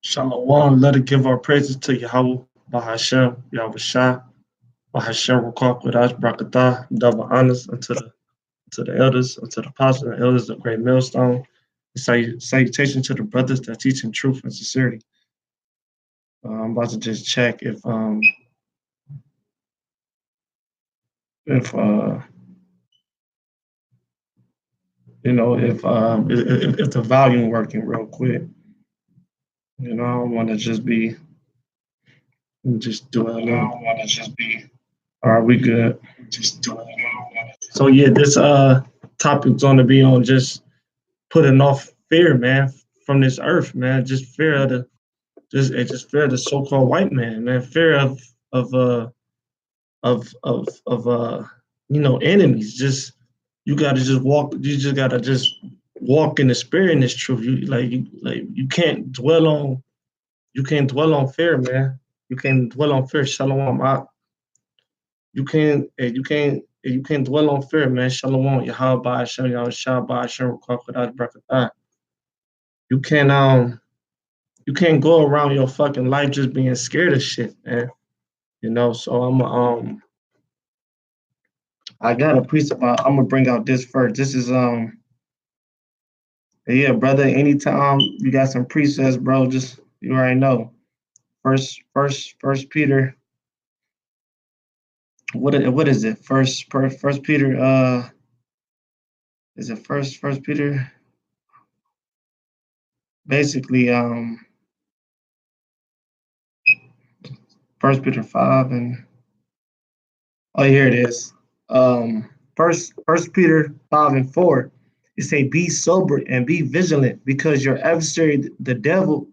Shalom, let it give our praises to Yahweh, Bahashem, Yahweh Shah, Bahashem, Rakak, Wadash, Brakatah, double honors unto the elders, unto the apostles and elders of Great Millstone. Salutation to the brothers that teach in truth and sincerity. I'm about to just check if if the volume working real quick. I don't want to just be just do it. I don't want to just be. All right, we good. Just do it. So yeah, this topic's going to be on just putting off fear, man, from this earth, man. Just fear of just fear of the so-called white man, fear of enemies. Just you gotta just walk. You just gotta just walk in the spirit in this truth. You can't dwell on fear, man. You can't dwell on fear. Shalom. You can't dwell on fear, man. Shalom. Yahweh Hashem, Yahweh Shabbat Hashem, Brakatah. You can't go around your fucking life just being scared of shit, man. So I got a precept. I'm gonna bring out this first. This is yeah, brother. Anytime you got some precepts, bro, just you already know. First Peter. What is it? First Peter. Is it first Peter? Basically, First Peter 5 and here it is. First Peter 5 and 4. It say, "Be sober and be vigilant, because your adversary, the devil,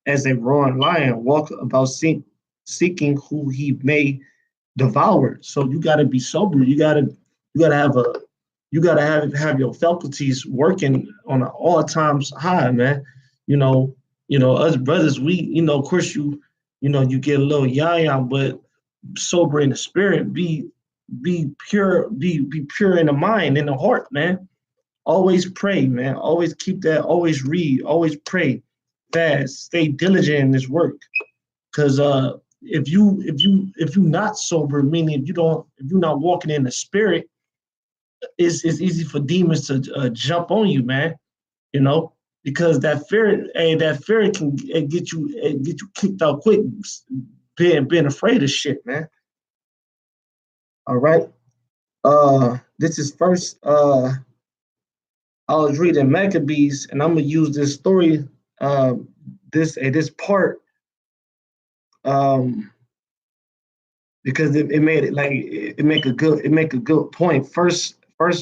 as a roaring lion, walk about seeking who he may devour." So you got to be sober. You got to have your faculties working on an all times high, man. Us brothers, we, of course you get a little yaya, but sober in the spirit, be pure, be pure in the mind, in the heart, man. Always pray, man. Always keep that. Always read. Always pray. Fast. Stay diligent in this work. Cause if you're not sober, meaning if you're not walking in the spirit, it's easy for demons to jump on you, man. Because that fear can get you kicked out quick, being afraid of shit, man. All right. This is first. I was reading Maccabees, and I'm gonna use this story, this part, because it made it like it make a good point. First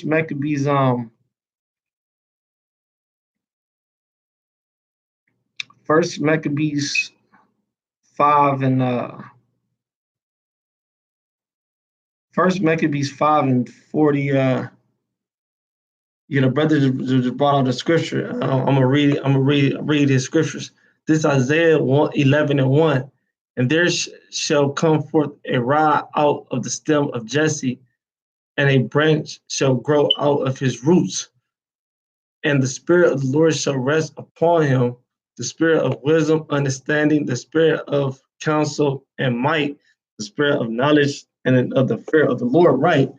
Maccabees, First Maccabees 5 and First Maccabees 5 and 40. The brother just brought out the scripture. I'm gonna read his scriptures. This Isaiah 11 and 1. "And there shall come forth a rod out of the stem of Jesse, and a branch shall grow out of his roots. And the spirit of the Lord shall rest upon him, the spirit of wisdom, understanding, the spirit of counsel and might, the spirit of knowledge and of the fear of the Lord." Right?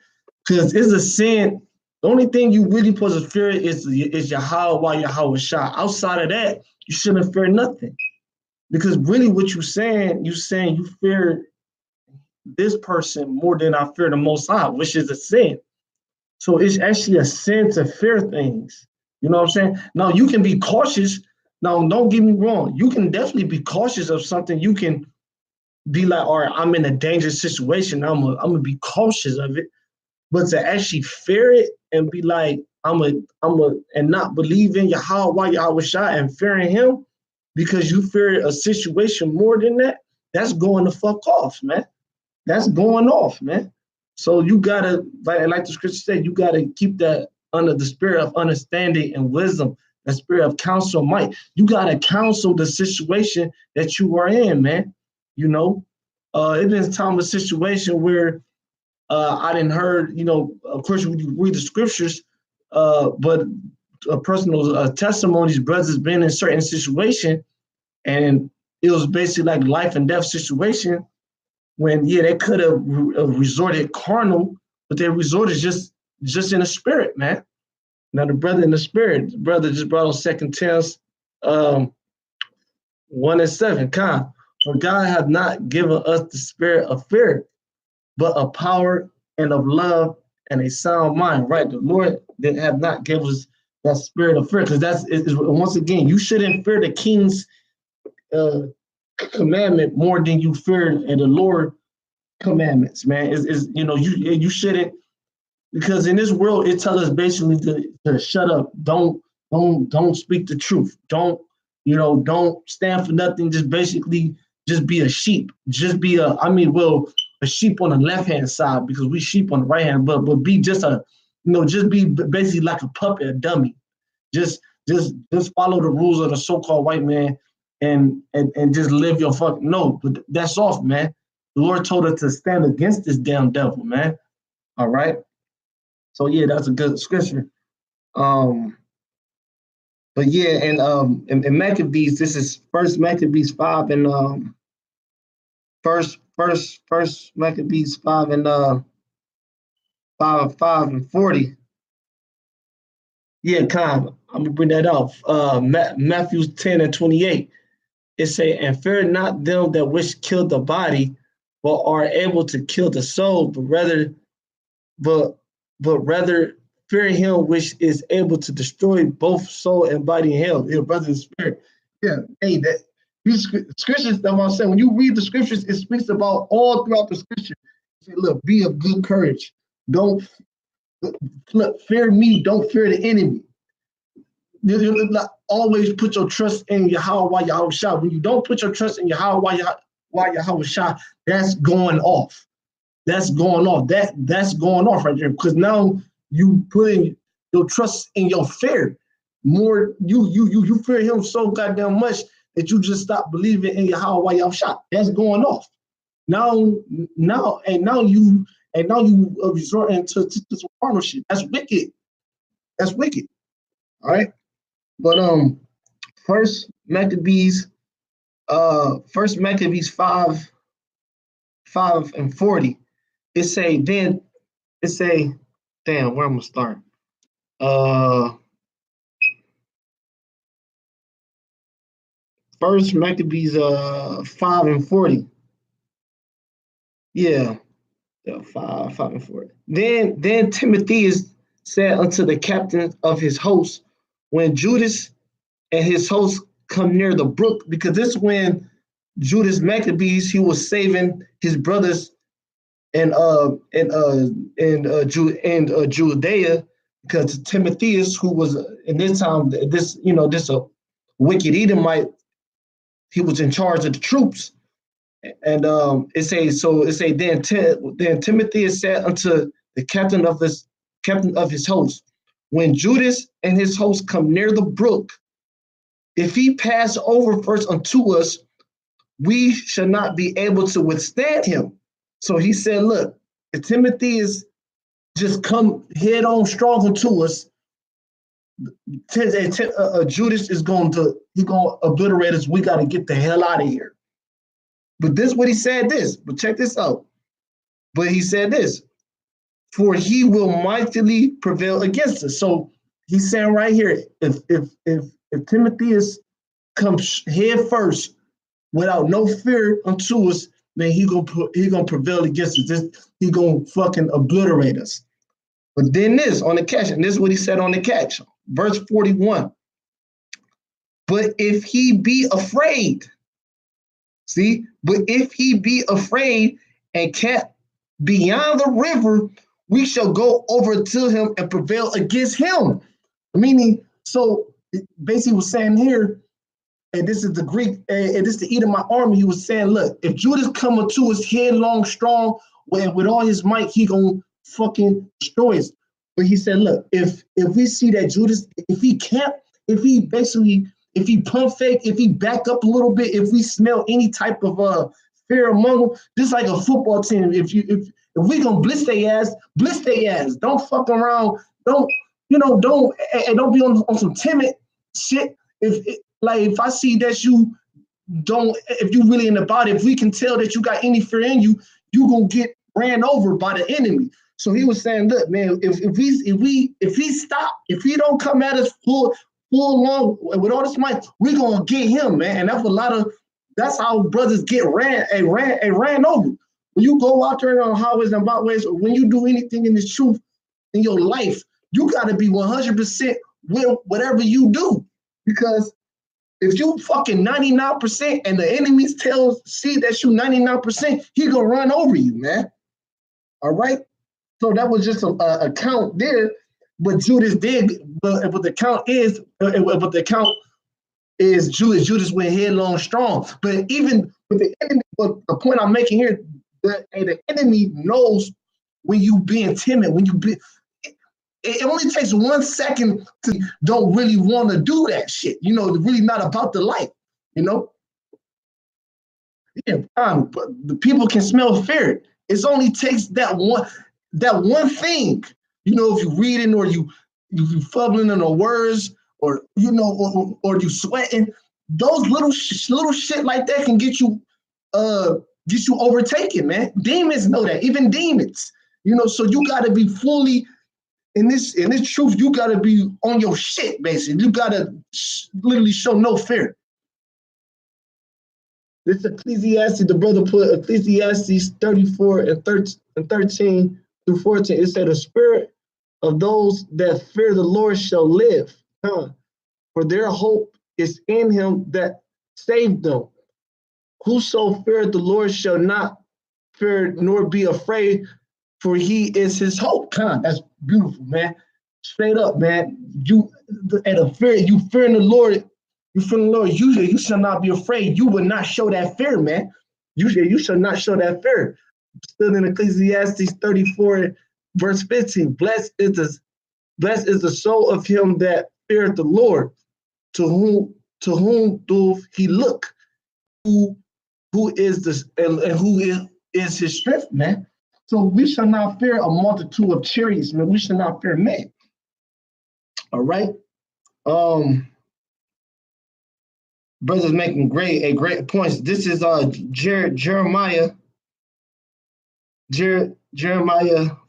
Because it's a sin. The only thing you really supposed to fear is Yahweh Shah. Outside of that, you shouldn't fear nothing. Because really what you saying you fear this person more than I fear the Most High, which is a sin. So it's actually a sin to fear things. You know what I'm saying? Now you can be cautious. Now, don't get me wrong. You can definitely be cautious of something. You can be like, all right, I'm in a dangerous situation. I'm gonna be cautious of it. But to actually fear it and be like, and not believe in Yahweh Shah and fearing him because you fear a situation more than that, that's going the fuck off, man. That's going off, man. So you gotta, like the scripture said, you gotta keep that under the spirit of understanding and wisdom, the spirit of counsel and might. You gotta counsel the situation that you are in, man. It is time a situation where I didn't heard, of course, when you read the scriptures, but personal testimonies, brothers been in certain situation, and it was basically like life and death situation when they could have resorted carnal, but they resorted just in the spirit, man. Now the brother in the spirit, the brother just brought on 2 Timothy 1:7. For God hath not given us the spirit of fear, but of power and of love and a sound mind. Right? The Lord that have not given us that spirit of fear, because that's once again, you shouldn't fear the king's commandment more than you fear the Lord commandments, man. You shouldn't, because in this world it tells us basically to shut up, don't speak the truth, don't stand for nothing, just basically just be a sheep, just be a sheep on the left hand side because we sheep on the right hand, but be just just be basically like a puppet, a dummy, just follow the rules of the so-called white man and just live your fucking no, but that's off, man. The Lord told us to stand against this damn devil, man. All right. So yeah, that's a good scripture. But yeah, and in Maccabees, this is First Maccabees 5 and first Maccabees 5 and 5 and 40. Yeah, I'm gonna bring that off. Matthew 10 and 28. It say, and fear not them that wish kill the body, but are able to kill the soul, but rather fear him which is able to destroy both soul and body in hell. Your brother and spirit. Yeah, hey, that these scriptures that I'm saying, when you read the scriptures, it speaks about all throughout the scripture. Say, look, be of good courage. Don't fear me, don't fear the enemy. You not always put your trust in Yahweh Yahushua. When you don't put your trust in Yahweh Yahushua, that's going off. That's going off. That's going off right there. Because now you putting your trust in your fear. More you fear him so goddamn much that you just stop believing in Yahweh Yahushua. That's going off. Now you resorting to some carnal shit. That's wicked. That's wicked. All right. But First Maccabees 5 and 40. It say, damn, where I'm gonna start? First Maccabees 5 and 40. Yeah. 5 and 40. Then Timothy said unto the captain of his host, when Judas and his host come near the brook, because this when Judas Maccabees, he was saving his brothers in Judea, because Timotheus, who was in this time this wicked Edomite, he was in charge of the troops, and then Timotheus said unto the captain of his host, when Judas and his host come near the brook, if he pass over first unto us, we shall not be able to withstand him. So he said, look, if Timothy is just come head on strong unto us, Judas is going to obliterate us. We got to get the hell out of here. But this what he said this, but check this out. But he said this, for he will mightily prevail against us. So he's saying right here, if Timothy comes head first without no fear unto us, then he gonna prevail against us. He gonna fucking obliterate us. But then this on the catch, and this is what he said on the catch, verse 41. But if he be afraid, but if he be afraid and camp beyond the river, we shall go over to him and prevail against him. Meaning, so basically was saying here, and this is the Greek, and this is the Edomite army, he was saying, look, if Judas coming to us headlong, strong, with all his might, he gonna fucking destroy us. But he said, look, if we see that Judas, if he pump fake, if he back up a little bit, if we smell any type of fear among them, just like a football team, if we gonna blitz their ass. Don't fuck around. Don't be on some timid shit. If I see that you if you really in the body, if we can tell that you got any fear in you, you gonna get ran over by the enemy. So he was saying, look, man, if he stop, if he don't come at us full long with all this might, we gonna get him, man. And that's how brothers get ran over. When you go out there on highways and byways, or when you do anything in this truth in your life, you gotta be 100% with whatever you do. Because if you fucking 99% and the enemy see that you 99%, he gonna run over you, man. All right. So that was just a count there, but Judas did. But the count is Judas went headlong strong. But even with the enemy, but the point I'm making here, the enemy knows when you being timid, when you be. It only takes 1 second to don't really want to do that shit. You know, really not about the life. You know. Yeah, but the people can smell fear. It only takes that one thing. You know, if you reading or you fumbling in the words, or you know, or you sweating, those little shit like that can get you overtaken, man. Demons know that, even demons. You know, so you got to be fully in this truth. You got to be on your shit, basically. You got to literally show no fear. This Ecclesiastes, the brother put Ecclesiastes 34 and 13 through 14. It said, the spirit of those that fear the Lord shall live, for their hope is in him that saved them. Whoso feareth the Lord shall not fear nor be afraid, for he is his hope. That's beautiful, man. Straight up, man. You fearing the Lord. You fearing the Lord. Usually, you shall not be afraid. You will not show that fear, man. Usually, you shall not show that fear. Still in Ecclesiastes 34, verse 15. Blessed is the soul of him that feareth the Lord, to whom doth he look. Who is this, and who is his strength, man? So we shall not fear a multitude of chariots, man. We shall not fear men. All right. Brothers making great points. This is Jeremiah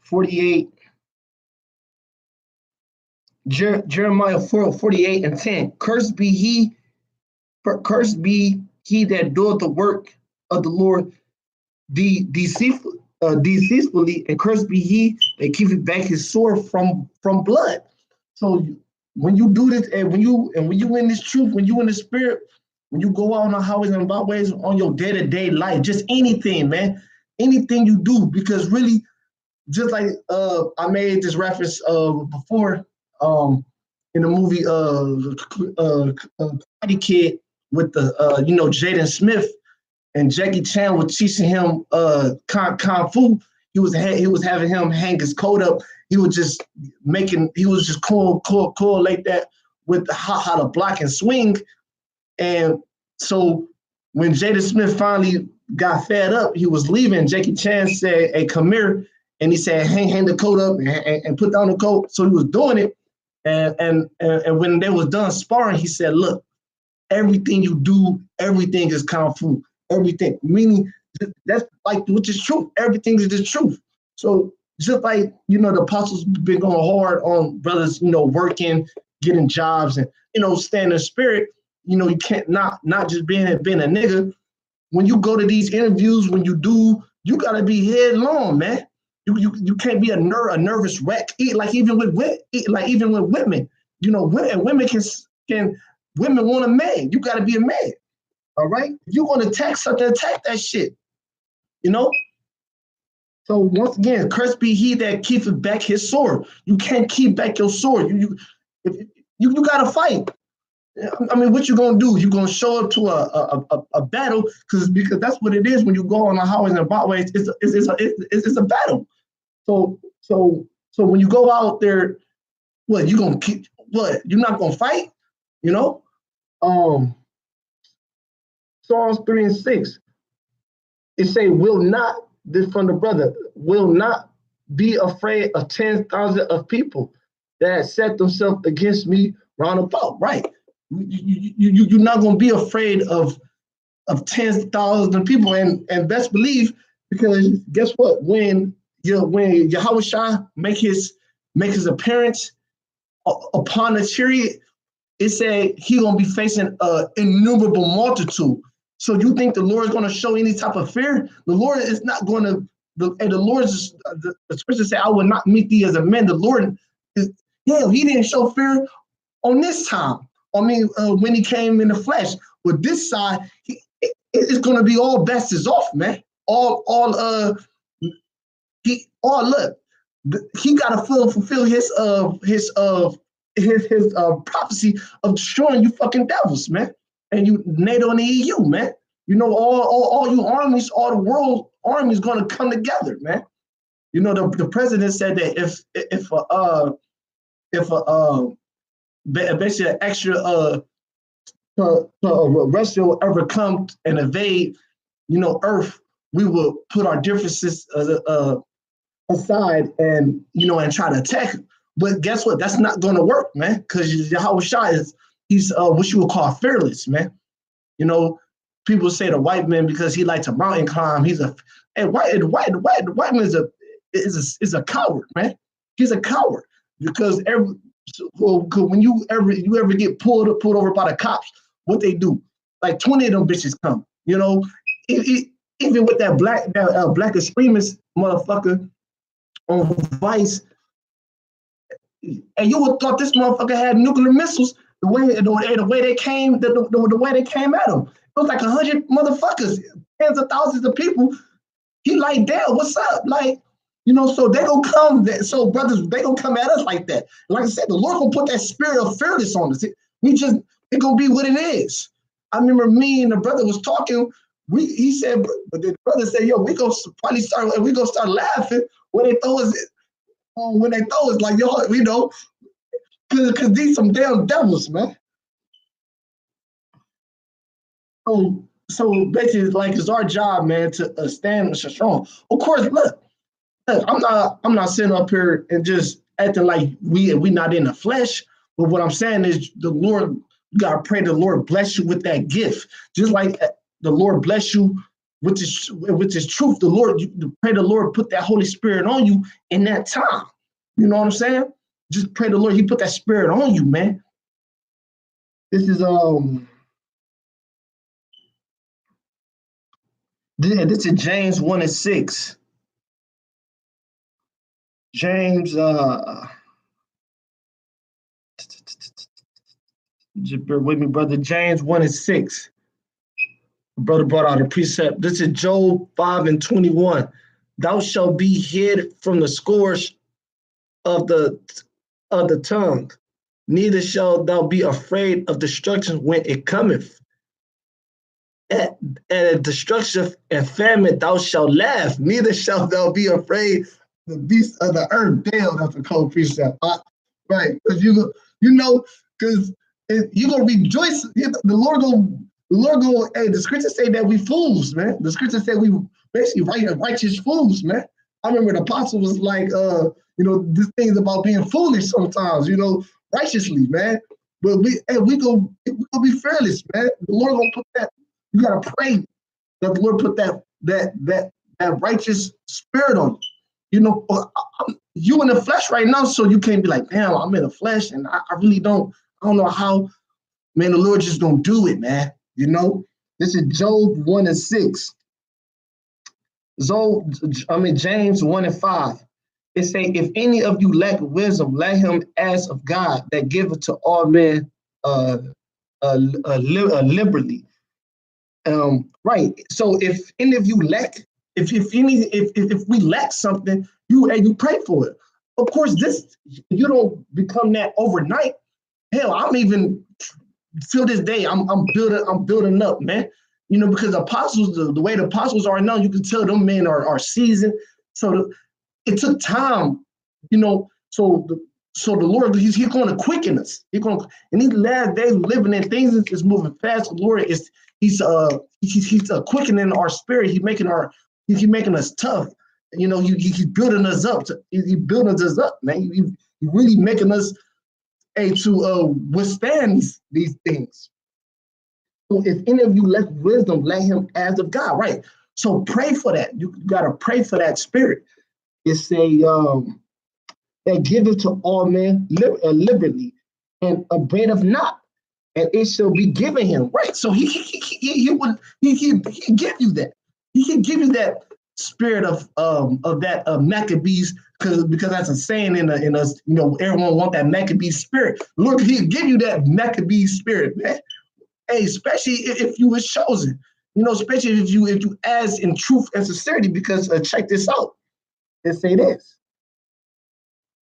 48. Jeremiah 48 and 10. Cursed be he that doeth the work of the Lord deceitfully, and cursed be he that keepeth back his sword from blood. So when you do this, and when you in this truth, when you in the spirit, when you go out on the highways and byways on your day-to-day life, just anything, man, anything you do, because really, just like I made this reference before in the movie Karate Kid with the Jaden Smith, and Jackie Chan was teaching him kung fu. He was having him hang his coat up. He was just correlate that with how to block and swing. And so when Jada Smith finally got fed up, he was leaving. Jackie Chan said, "Hey, come here," and he said, "Hang the coat up and put down the coat." So he was doing it, and when they was done sparring, he said, "Look, everything you do, everything is kung fu. Everything, meaning that's like, which is truth. Everything is the truth." So just like, the apostles been going hard on brothers, working, getting jobs, and, staying in the spirit, you can't not just being a nigga. When you go to these interviews, when you do, you got to be headlong, man. You can't be a nervous wreck. Even with women, women women want a man. You got to be a man. All right? If you want to attack something, attack that shit. So once again, cursed be he that keepeth back his sword. You can't keep back your sword. You got to fight. I mean, what you gonna do? You gonna show up to a battle because that's what it is when you go on the highways and byways. It's a battle. So when you go out there, what you gonna keep? What you're not gonna fight? Psalms 3 and 6. It say, "Will not," this from the brother, "will not be afraid of 10,000 of people that set themselves against me round about." Right. You're not going to be afraid of of tens of thousands of people, and best believe, because guess what? When Yahweh Shah make his appearance upon the chariot, it said he gonna be facing an innumerable multitude. So you think the Lord is gonna show any type of fear? The Lord is not gonna. And the Lord, the scripture said, "I will not meet thee as a man." The Lord is, hell, he didn't show fear on this time. I mean, when he came in the flesh. But this side, it's gonna be all best is off, man. All look, he gotta fulfill his prophecy of destroying you fucking devils, man. And you NATO and the EU, man. You know, all you armies, all the world armies gonna come together, man. You know, the president said that basically an extra Russia will ever come and invade, you know, Earth, we will put our differences aside and, you know, and try to attack. But guess what? That's not going to work, man, because Yahweh Shah he's what you would call fearless, man. You know, people say the white man because he likes to mountain climb. He's a white man is a coward, man. He's a coward because when you ever get pulled over by the cops, what they do? Like 20 of them bitches come. You know, even with that black extremist motherfucker on Vice, and you would thought this motherfucker had nuclear missiles. The way they came, the way they came at him, it was like 100 motherfuckers, tens of thousands of people. He like, damn, what's up? Like, you know, so they gonna come. So brothers, they gonna come at us like that. Like I said, the Lord gonna put that spirit of fearless on us. It gonna be what it is. I remember me and the brother was talking. He said, but the brother said, "Yo, we gonna start laughing when they throw us." When they throw us, like, yo, you know, because these some damn devils, man. So basically, like, it's our job, man, to stand strong. Of course, look, I'm not sitting up here and just acting like we not in the flesh. But what I'm saying is, the Lord, you gotta pray the Lord bless you with that gift, just like the Lord bless you with this truth. The Lord, you pray the Lord put that Holy Spirit on you in that time. You know what I'm saying? Just pray the Lord, He put that spirit on you, man. This is this is James 1:6. James just bear with me, brother. James 1:6. Brother brought out a precept. This is Job 5:21. Thou shalt be hid from the scourge of the tongue, neither shalt thou be afraid of destruction when it cometh. At destruction and famine thou shalt laugh, neither shalt thou be afraid the beasts of the earth. Damn, that's a cold precept. Right, because you know, because you're gonna rejoice. The Lord go. Hey, the scriptures say that we fools, man. The scriptures say we basically righteous fools, man. I remember the apostle was like, you know, this thing's about being foolish sometimes, you know, righteously, man. But we go be fearless, man. The Lord gonna put that. You gotta pray that the Lord put that righteous spirit on you. You know, you in the flesh right now, so you can't be like, damn, I'm in the flesh, and I really don't know how. Man, the Lord just don't do it, man. You know, this is Job 1:6. James 1:5. It say, if any of you lack wisdom, let him ask of God that giveth to all men liberally. Right. So if any of you lack, if we lack something, you pray for it. Of course, you don't become that overnight. Hell, I'm even till this day, I'm building up, man. You know, because apostles, the way the apostles are now, you can tell them men are seasoned. So it took time, you know. So the Lord, He's going to quicken us. He's going, in these last days, we're living in things is moving fast. The Lord He's quickening our spirit. He's making us tough. You know, he's building us up. He's building us up, man. He's really making us to withstand these things. So if any of you lack wisdom, let him ask of God, right? So pray for that. You gotta pray for that spirit. It's that giveth to all men liberally and abradeth not, and it shall be given him. Right. So he would he give you that. He can give you that spirit of that Maccabees, because that's a saying in us, everyone want that Maccabees spirit. Lord, he'll give you that Maccabees spirit, man. Hey, especially if you were chosen, especially if you ask in truth and sincerity, because check this out. It say this.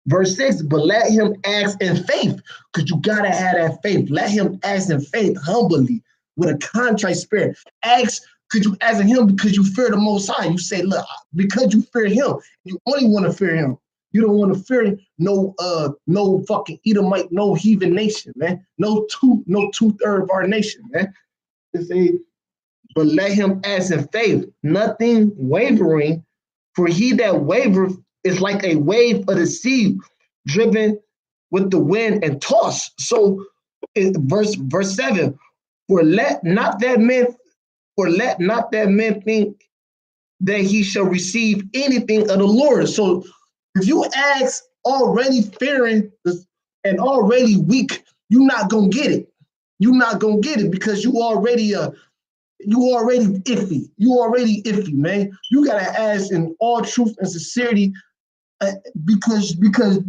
Verse 6, but let him ask in faith, because you got to have that faith. Let him ask in faith, humbly, with a contrite spirit. Ask, could you ask him because you fear the Most High? You say, look, because you fear him, you only want to fear him. You don't want to fear no fucking Edomite, no heathen nation, man. No two-thirds of our nation, man. It say, but let him ask in faith, nothing wavering, for he that wavereth is like a wave of the sea driven with the wind and tossed. So in verse 7, for let not that man think that he shall receive anything of the Lord. So if you ask already fearing and already weak, you're not gonna get it. You're not gonna get it because you already iffy. You already iffy, man. You gotta ask in all truth and sincerity, because you don't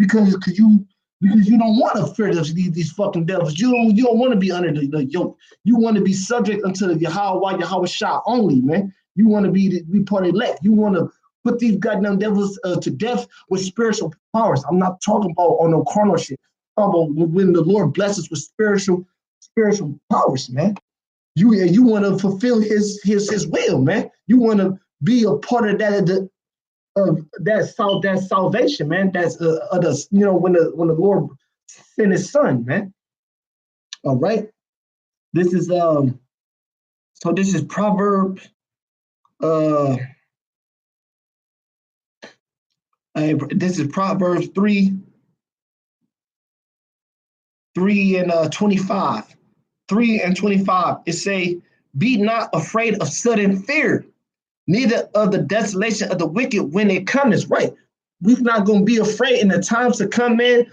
want to fear these fucking devils. You don't want to be under the yoke. You want to be subject unto the Yahweh Shah only, man. You want to be part of the elect. You want to put these goddamn devils to death with spiritual powers. I'm not talking about on no carnal shit. I'm talking about when the Lord blesses with spiritual powers, man. You want to fulfill his will, man. You want to be a part of that. That salvation, man. That's when the Lord sent his son, man. All right. This is this is Proverbs this is Proverbs 3 and 25. 3 and 25. It say, be not afraid of sudden fear, neither of the desolation of the wicked when it comes. Right. We're not going to be afraid in the times to come in,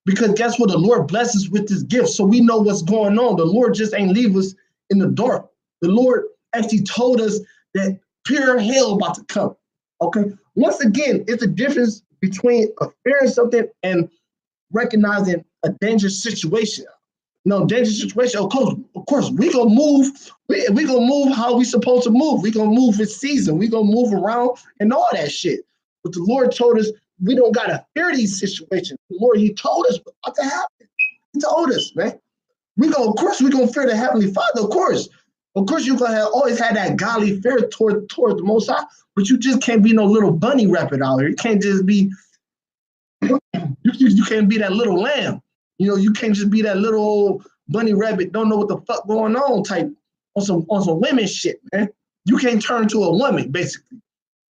because guess what? The Lord blesses with this gift. So we know what's going on. The Lord just ain't leave us in the dark. The Lord actually told us that pure hell about to come. Okay. Once again, it's a difference between fearing something and recognizing a dangerous situation. No, dangerous situation. Of course, we gonna move. We gonna move how we supposed to move. We gonna move with season. We gonna move around and all that shit. But the Lord told us we don't gotta fear these situations. The Lord, He told us what to happen. He told us, man. Of course, we gonna fear the Heavenly Father. Of course, you're gonna always have that godly fear toward the Most High. But you just can't be no little bunny rabbit out here. You can't just be. You can't be that little lamb. You can't just be that little old bunny rabbit, don't know what the fuck going on type on some women shit, man. You can't turn to a woman, basically.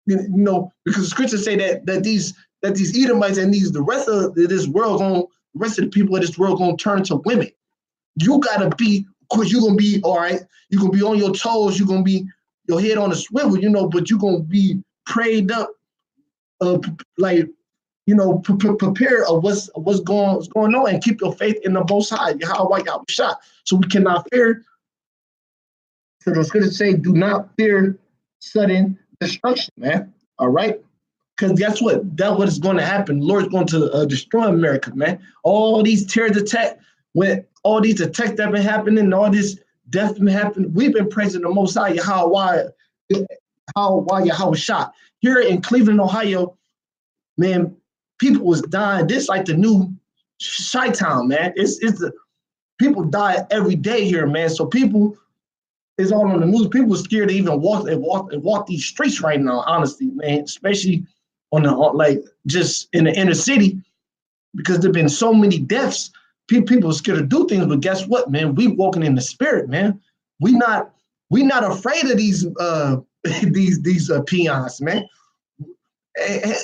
Because the scriptures say that these Edomites and the rest of this world the rest of the people of this world gonna turn to women. You gotta be, of course, you're gonna be all right. You're gonna be on your toes. You're gonna be your head on a swivel, but you're gonna be prayed up, prepare of what's going on, and keep your faith in the Most High, Yahweh Shah. So we cannot fear. So the scriptures say, do not fear sudden destruction, man. All right? Because guess what? That's what is going to happen. The Lord's going to destroy America, man. All these terrorist attacks, when all these attacks that have been happening, all this death been happening, we've been praising the Most High, Yahweh Shah. Here in Cleveland, Ohio, man, people was dying. This like the new Chi-Town, man. People die every day here, man. So people, it's all on the news. People are scared to even walk these streets right now, honestly, man. Especially just in the inner city, because there've been so many deaths. People are scared to do things, but guess what, man? We walking in the spirit, man. We not afraid of these peons, man.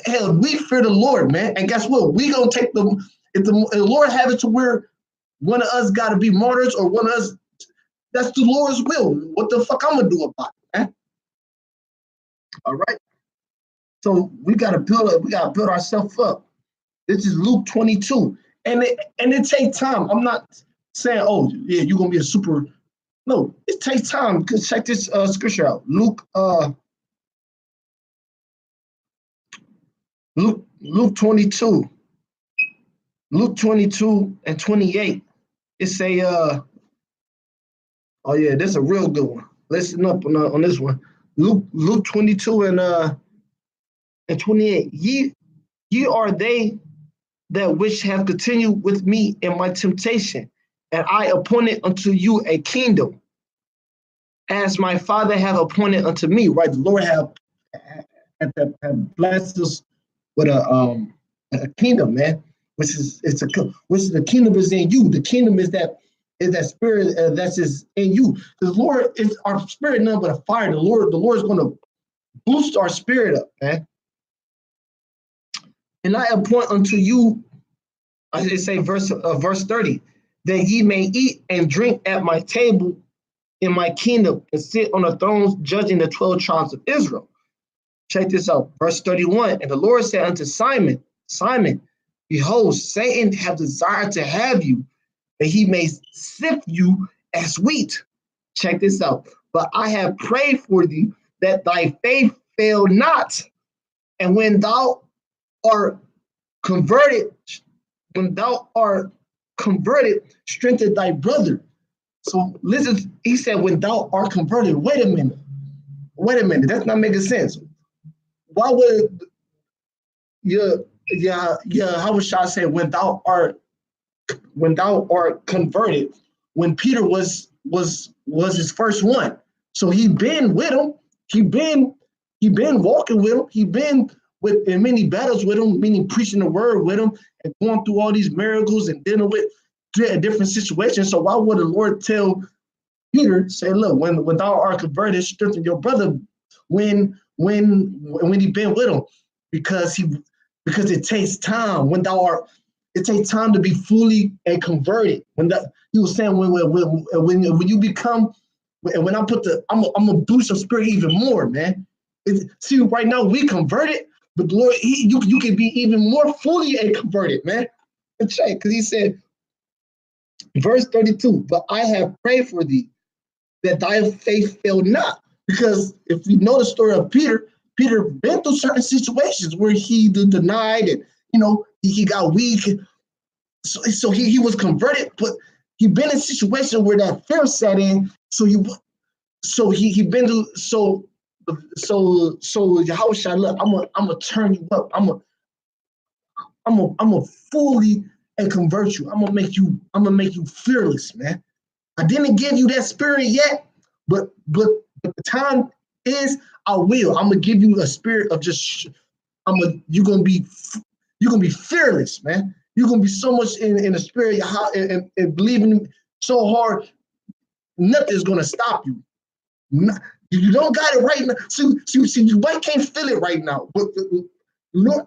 Hell, we fear the Lord, man. And guess what? We gonna take them. If the Lord have it to where one of us got to be martyrs, or one of us That's the Lord's will. What the fuck I'm gonna do about it, man? All right. So we gotta build up, we gotta build ourselves up. This is Luke 22. And it takes time. I'm not saying, oh yeah, you're gonna be a super. No, it takes time. Because check this scripture out. Luke 22. Luke 22 and 28. It say, oh yeah, this is a real good one. Listen up on this one. Luke 22 and 28. Ye are they that which have continued with me in my temptation, and I appointed unto you a kingdom, as my Father have appointed unto me. Right, the Lord have blessed us with a kingdom, man. Which is the kingdom is in you. The kingdom is that spirit that's is in you. The Lord is our spirit, none but a fire. The Lord is going to boost our spirit up, man. And I appoint unto you, I say verse 30, that ye may eat and drink at my table in my kingdom and sit on the thrones judging the 12 tribes of Israel. Check this out, verse 31. And the Lord said unto Simon, Simon, behold, Satan hath desired to have you, that he may sift you as wheat. Check this out. But I have prayed for thee that thy faith fail not. And when thou art converted, strengthen thy brother. So listen, he said, when thou art converted. Wait a minute. That's not making sense. Why would how would Shah say when thou art converted, when Peter was his first one? So he been with him, he been walking with him, he been in many battles with him, meaning preaching the word with him and going through all these miracles and dealing with different situations. So why would the Lord tell Peter, say, look, when thou art converted, strengthen your brother when he been with him? Because it takes time. It takes time to be fully and converted. He was saying when you become, and when I'm gonna boost your spirit even more, man. See, right now we converted, but the Lord, you can be even more fully and converted, man. And check, because he said, verse 32, but I have prayed for thee that thy faith fail not. Because if you know the story of Peter been through certain situations where he denied and he got weak. So he was converted, but he been in a situation where that fear set in. So he been through so how shall I look? I'm gonna turn you up. I'm gonna fully and convert you. I'm gonna make you fearless, man. I didn't give you that spirit yet, but the time is I will. I'm gonna give you a spirit of just. You're gonna be fearless, man. You're gonna be so much in the spirit and believing so hard, nothing's gonna stop you. You don't got it right now. See, you might can't feel it right now, but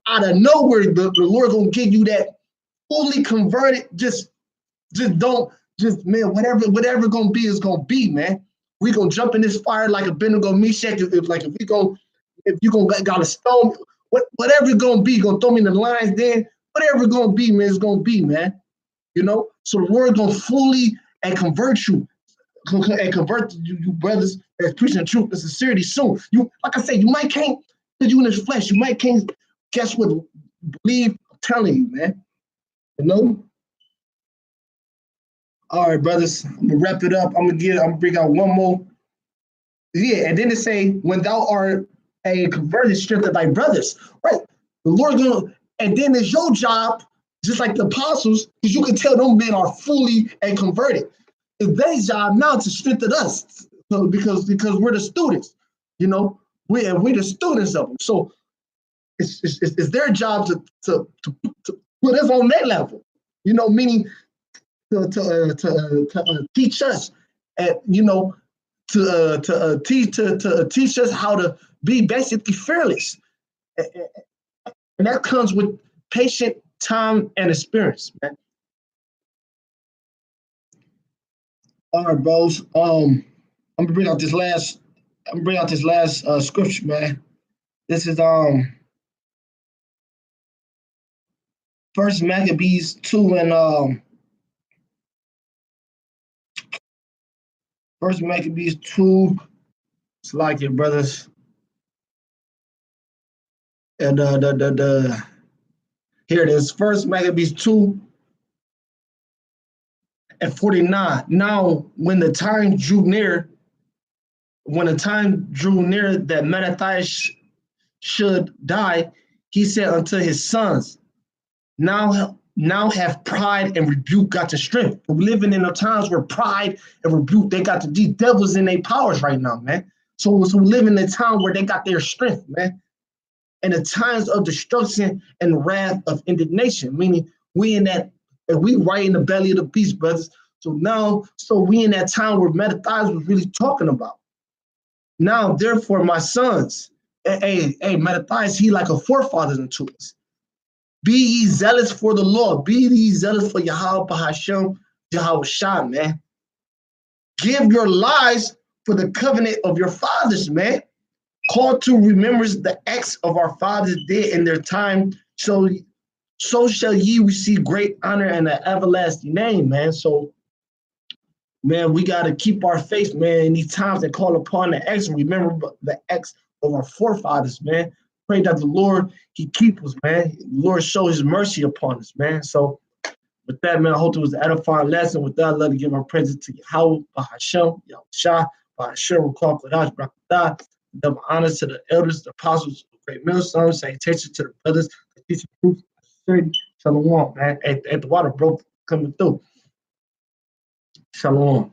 out of nowhere, the Lord gonna give you that fully converted. Just don't. Just man, whatever gonna be is gonna be, man. We gonna jump in this fire like Abednego, Meshach. If you got a stone, whatever gonna be, gonna throw me in the lines. Then whatever gonna be, man, it's gonna be, man. So the Lord gonna fully and convert you, and convert you brothers that's preaching the truth and sincerity soon. You, like I said, you might can't put you in this flesh. You might can't. Guess what? Believe. I'm telling you, man. All right, brothers, I'm gonna wrap it up. I'm gonna bring out one more. Yeah, and then it say, when thou art a converted, strengthen thy brothers. Right. The Lord gonna, and then it's your job, just like the apostles, because you can tell them men are fully and converted. It's their job now to strengthen us. So because we're the students, we're the students of them. So it's their job to put us on their level, meaning to teach us, and to teach us how to be basically fearless, and that comes with patient time and experience, man. All right, bros. I'm gonna bring out this last. I'm gonna bring out this last scripture, man. This is First Maccabees 2 and First Maccabees 2. It's like it, brothers. And here it is. First Maccabees 2 and 49. Now, when the time drew near that Mattathias should die, he said unto his sons, now have pride and rebuke got to strength. We're living in the times where pride and rebuke, they got these devils in their powers right now, man. So we live in a time where they got their strength, man. And the times of destruction and wrath of indignation, meaning we right in the belly of the beast, brothers. So we in that time where Mattathias was really talking about. Now, therefore, my sons, Mattathias, he like a forefather unto us. Be ye zealous for the Lord. Be ye zealous for Yahweh Bahashem, Yahweh Shah, man. Give your lives for the covenant of your fathers, man. Call to remembrance the acts of our fathers did in their time. So shall ye receive great honor and an everlasting name, man. So, man, we got to keep our faith, man, in these times that call upon the acts. Remember the acts of our forefathers, man. Pray that the Lord, he keep us, man. The Lord show his mercy upon us, man. So with that, man, I hope it was an edifying lesson. With that, I'd love to give our praises to Yahweh, Bahashem, Yahweh Shah, Bahashem, Rukal, Kodash, Brakatah. Double honors to the elders, the apostles, the great millstones, salutations to the brothers, the teaching truth, Shalom, man. At the water broke coming through. Shalom.